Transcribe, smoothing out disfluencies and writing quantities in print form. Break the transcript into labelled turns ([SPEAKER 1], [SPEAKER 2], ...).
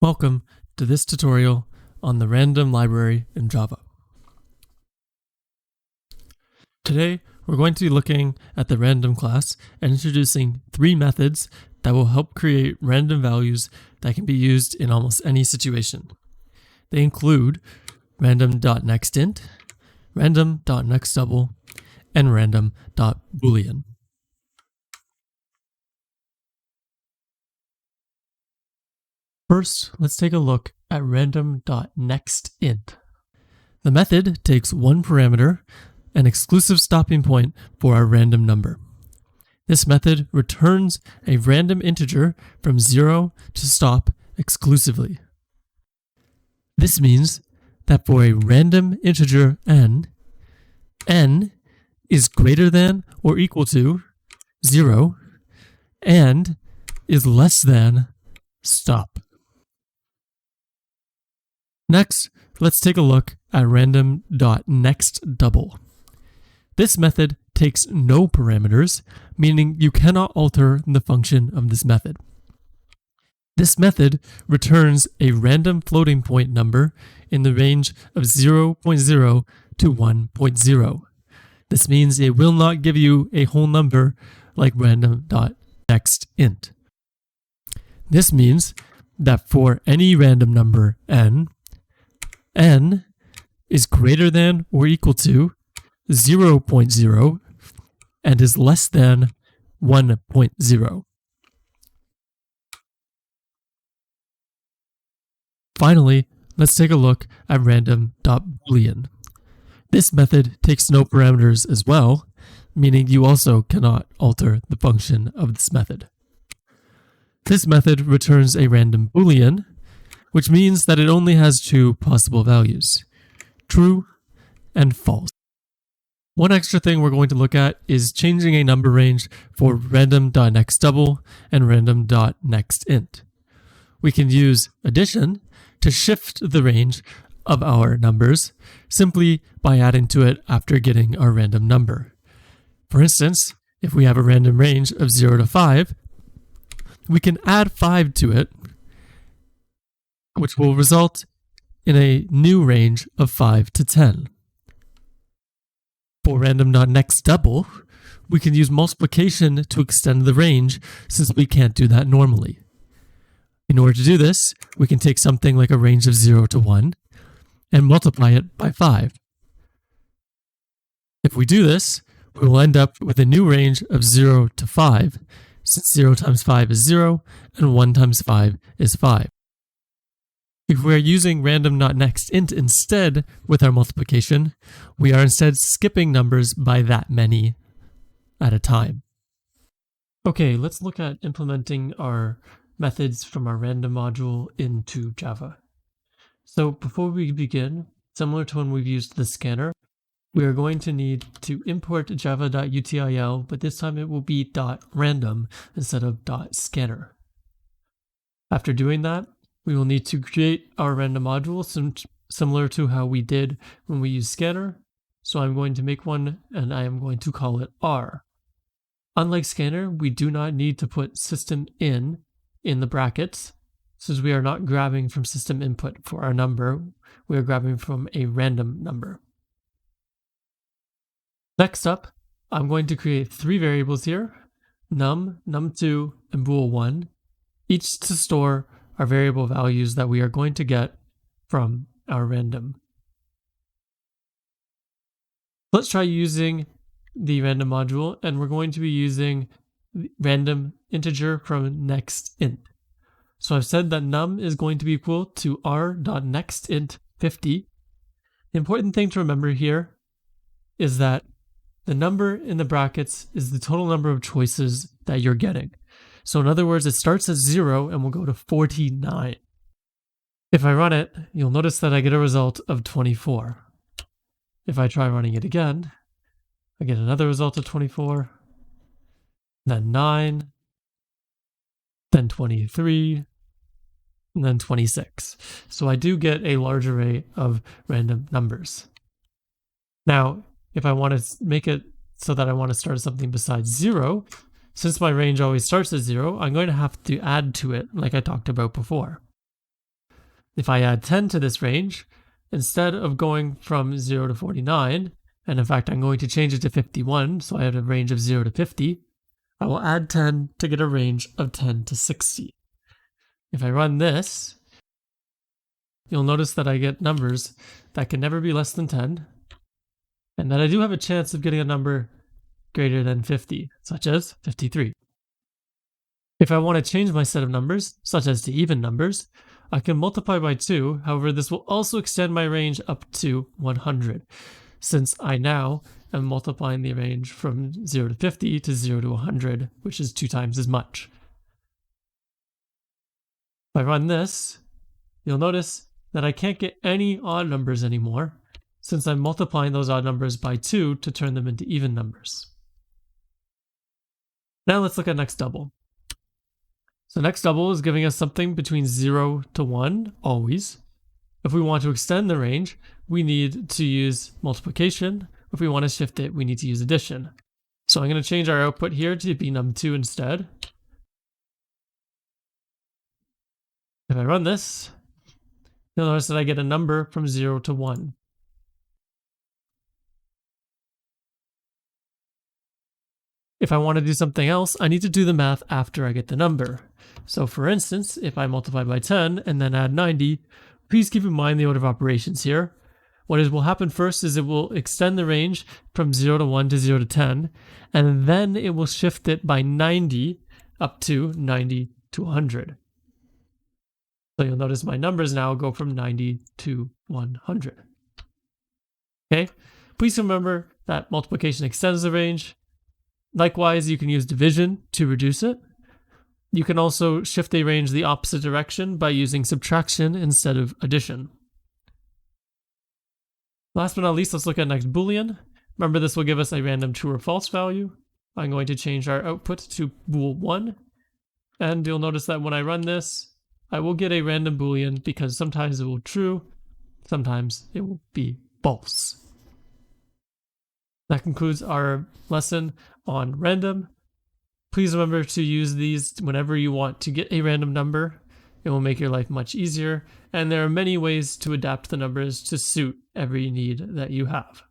[SPEAKER 1] Welcome to this tutorial on the random library in Java. Today, we're going to be looking at the random class and introducing three methods that will help create random values that can be used in almost any situation. They include random.nextInt, random.nextDouble, and random.boolean. First, let's take a look at random.nextInt. The method takes one parameter, an exclusive stopping point for our random number. This method returns a random integer from 0 to stop exclusively. This means that for a random integer n is greater than or equal to 0 and is less than stop. Next, let's take a look at random.nextDouble. This method takes no parameters, meaning you cannot alter the function of this method. This method returns a random floating point number in the range of 0.0 to 1.0. This means it will not give you a whole number like random.nextInt. This means that for any random number n is greater than or equal to 0.0 and is less than 1.0. Finally, let's take a look at random.boolean. This method takes no parameters as well, meaning you also cannot alter the function of this method. This method returns a random boolean, which means that it only has two possible values, true and false. One extra thing we're going to look at is changing a number range for random.nextDouble and random.nextInt. We can use addition to shift the range of our numbers simply by adding to it after getting our random number. For instance, if we have a random range of 0 to 5, we can add 5 to it, which will result in a new range of 5 to 10. For random.nextDouble, we can use multiplication to extend the range since we can't do that normally. In order to do this, we can take something like a range of 0 to 1 and multiply it by 5. If we do this, we will end up with a new range of 0 to 5, since 0 times 5 is 0 and 1 times 5 is 5. If we are using random.nextInt instead with our multiplication, we are instead skipping numbers by that many at a time. Okay, let's look at implementing our methods from our random module into Java. So before we begin, similar to when we've used the scanner, we are going to need to import java.util, but this time it will be .random instead of .scanner. After doing that, we will need to create our random module similar to how we did when we used scanner. So I'm going to make one and I am going to call it R. Unlike scanner, we do not need to put system in the brackets, since we are not grabbing from system input for our number, we are grabbing from a random number. Next up, I'm going to create three variables here, num, num2, and bool1, each to store our variable values that we are going to get from our random. Let's try using the random module, and we're going to be using random integer from nextInt. So I've said that num is going to be equal to r.nextInt50. The important thing to remember here is that the number in the brackets is the total number of choices that you're getting. So in other words, it starts at 0 and will go to 49. If I run it, you'll notice that I get a result of 24. If I try running it again, I get another result of 24, then 9, then 23, and then 26. So I do get a large array of random numbers. Now, if I want to make it so that I want to start something besides 0, since my range always starts at 0, I'm going to have to add to it like I talked about before. If I add 10 to this range, instead of going from 0 to 49, and in fact I'm going to change it to 51, so I have a range of 0 to 50, I will add 10 to get a range of 10 to 60. If I run this, you'll notice that I get numbers that can never be less than 10, and that I do have a chance of getting a number greater than 50, such as 53. If I want to change my set of numbers, such as to even numbers, I can multiply by 2, however this will also extend my range up to 100, since I now am multiplying the range from 0 to 50 to 0 to 100, which is 2 times as much. If I run this, you'll notice that I can't get any odd numbers anymore, since I'm multiplying those odd numbers by 2 to turn them into even numbers. Now let's look at next double. So next double is giving us something between 0 to 1, always. If we want to extend the range, we need to use multiplication. If we want to shift it, we need to use addition. So I'm going to change our output here to be num2 instead. If I run this, you'll notice that I get a number from 0 to 1. If I want to do something else, I need to do the math after I get the number. So for instance, if I multiply by 10 and then add 90, please keep in mind the order of operations here. What will happen first is it will extend the range from 0 to 1 to 0 to 10, and then it will shift it by 90 up to 90 to 100. So you'll notice my numbers now go from 90 to 100. Okay, please remember that multiplication extends the range. Likewise, you can use division to reduce it. You can also shift a range the opposite direction by using subtraction instead of addition. Last but not least, let's look at next Boolean. Remember, this will give us a random true or false value. I'm going to change our output to bool1, and you'll notice that when I run this, I will get a random Boolean because sometimes it will be true, sometimes it will be false. That concludes our lesson on random. Please remember to use these whenever you want to get a random number. It will make your life much easier, and there are many ways to adapt the numbers to suit every need that you have.